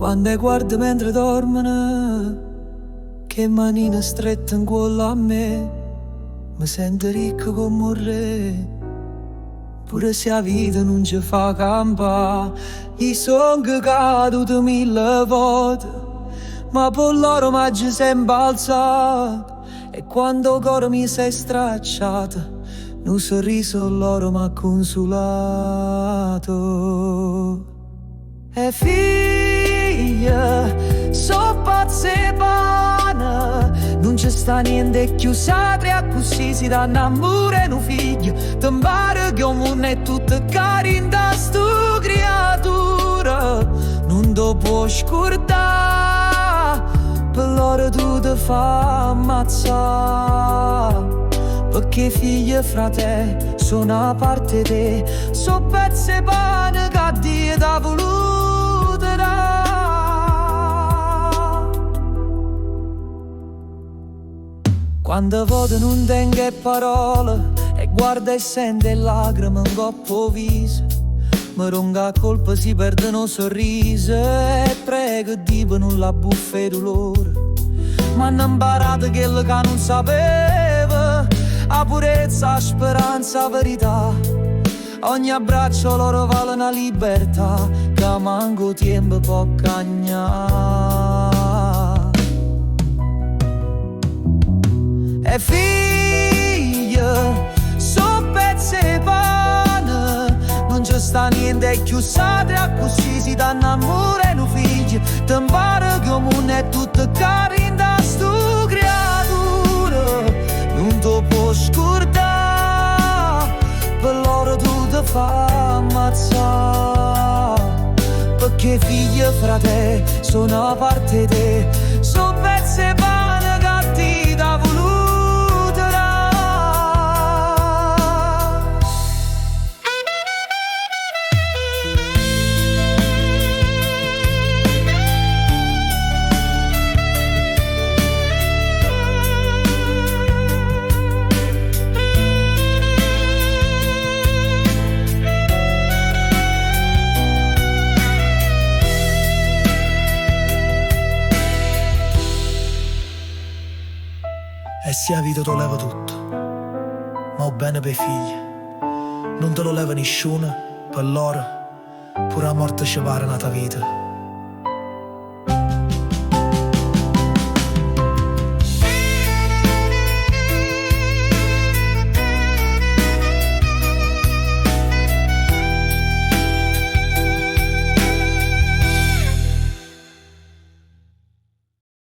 Quando guardo mentre dormono, che manina stretta in cuore a me, mi sento ricco come un re. Pure se la vita non ci fa campare, gli son caduti mille volte, ma per loro mi ci sempre alzato. E quando il cuore mi si è stracciato, un sorriso loro mi ha consolato. E figlia, so pazze pane, non c'è sta niente più satria, così si danno amore un figlio. Ti pare che il mondo è tutto carino da stu creatura, non ti può scordare, per loro tu ti fa ammazzare. Perché figli e frate sono a parte te, so pezze pane che Dio t'ha voluto dare. Quando vedo non tengo parole e guarda e sente lacrime in coppo viso, mi ronga colpa si perdono sorriso e prego Dio non la buffa e dolore. M'hanno imparato quello che non sapeva, la purezza, la speranza, la verità. Ogni abbraccio loro vale una libertà che manco tempo può cagnare. E figlia, so pezze pane, non c'è sta niente più satria, così si danno amore un figlio. Ti imparo che il mondo è tutto carino da stu creatura, non ti può scordare, per loro tu ti fa ammazzare. Perché figli e frate sono a parte te, so pezze pane che ti t'ha voluto dare. E se la vita te lo leva tutto, ma ho bene per i figli, non te lo leva nessuno, per loro, pure la morte ci pare nata vita.